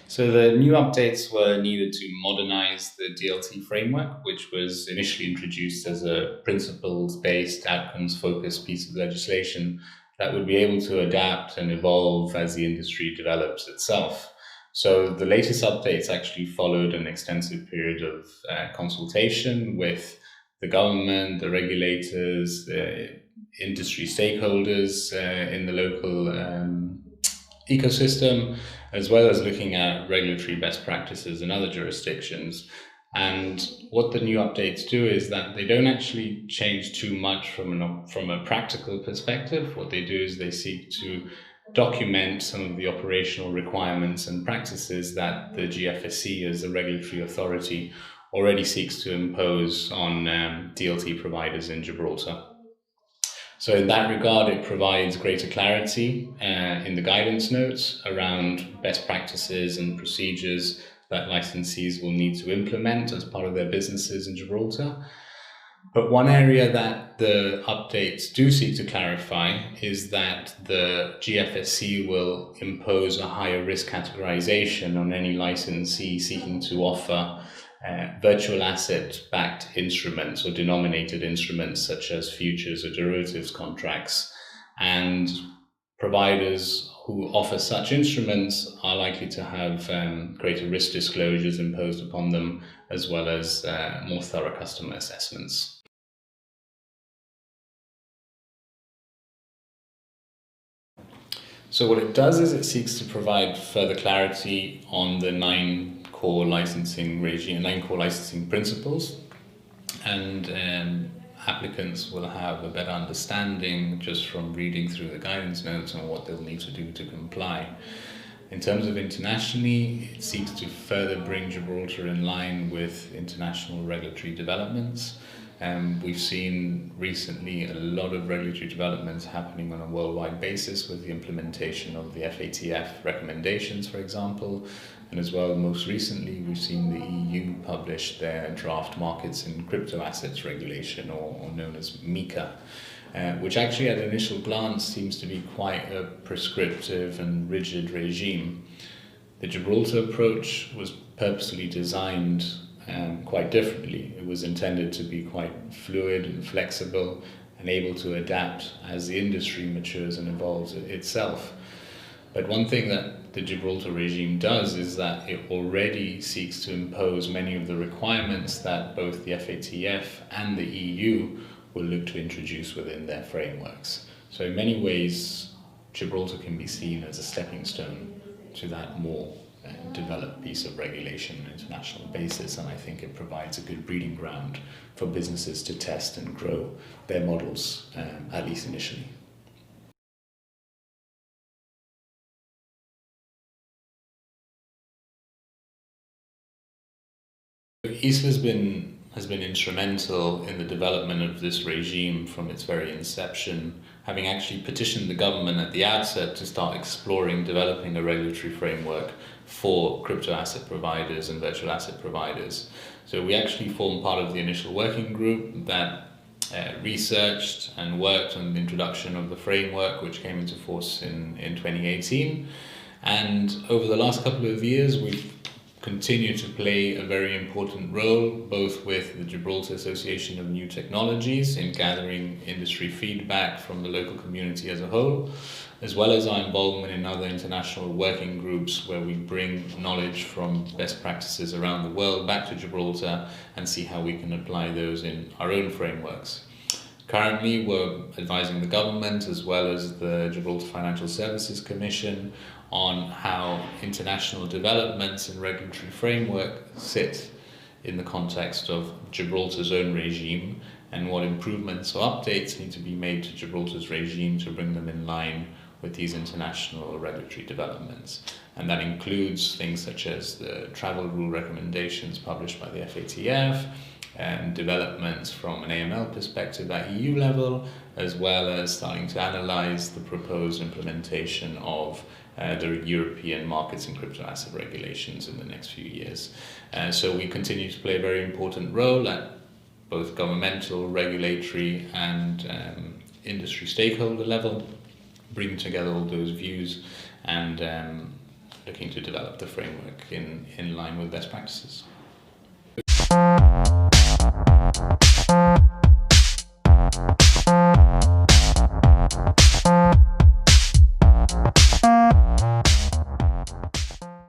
So the new updates were needed to modernize the DLT framework, which was initially introduced as a principles-based, outcomes-focused piece of legislation that would be able to adapt and evolve as the industry develops itself. So the latest updates actually followed an extensive period of consultation with the government, the regulators, industry stakeholders in the local ecosystem, as well as looking at regulatory best practices in other jurisdictions. And what the new updates do is that they don't actually change too much from a practical perspective. What they do is they seek to document some of the operational requirements and practices that the GFSC as a regulatory authority already seeks to impose on DLT providers in Gibraltar. So in that regard, it provides greater clarity in the guidance notes around best practices and procedures that licensees will need to implement as part of their businesses in Gibraltar. But one area that the updates do seek to clarify is that the GFSC will impose a higher risk categorization on any licensee seeking to offer virtual asset-backed instruments or denominated instruments such as futures or derivatives contracts. And providers who offer such instruments are likely to have greater risk disclosures imposed upon them, as well as more thorough customer assessments. So what it does is it seeks to provide further clarity on the nine core licensing principles, and applicants will have a better understanding just from reading through the guidance notes on what they'll need to do to comply. In terms of internationally, it seeks to further bring Gibraltar in line with international regulatory developments. We've seen recently a lot of regulatory developments happening on a worldwide basis with the implementation of the FATF recommendations, for example, and as well most recently we've seen the EU publish their draft markets in crypto assets regulation, or known as MiCA, which actually at initial glance seems to be quite a prescriptive and rigid regime. The Gibraltar approach was purposely designed quite differently. It was intended to be quite fluid and flexible and able to adapt as the industry matures and evolves itself. But one thing that the Gibraltar regime does is that it already seeks to impose many of the requirements that both the FATF and the EU will look to introduce within their frameworks. So in many ways, Gibraltar can be seen as a stepping stone to that more developed piece of regulation on an international basis, and I think it provides a good breeding ground for businesses to test and grow their models, at least initially. Isolas has been instrumental in the development of this regime from its very inception, having actually petitioned the government at the outset to start exploring developing a regulatory framework for crypto asset providers and virtual asset providers. So we actually formed part of the initial working group that researched and worked on the introduction of the framework, which came into force in 2018. And over the last couple of years, we've continue to play a very important role, both with the Gibraltar Association of New Technologies in gathering industry feedback from the local community as a whole, as well as our involvement in other international working groups where we bring knowledge from best practices around the world back to Gibraltar and see how we can apply those in our own frameworks. Currently, we're advising the government as well as the Gibraltar Financial Services Commission on how international developments in regulatory framework sit in the context of Gibraltar's own regime, and what improvements or updates need to be made to Gibraltar's regime to bring them in line with these international regulatory developments. And that includes things such as the travel rule recommendations published by the FATF, and developments from an AML perspective at EU level, as well as starting to analyze the proposed implementation of the European markets and crypto asset regulations in the next few years. So we continue to play a very important role at both governmental, regulatory and industry stakeholder level, bringing together all those views and looking to develop the framework in line with best practices.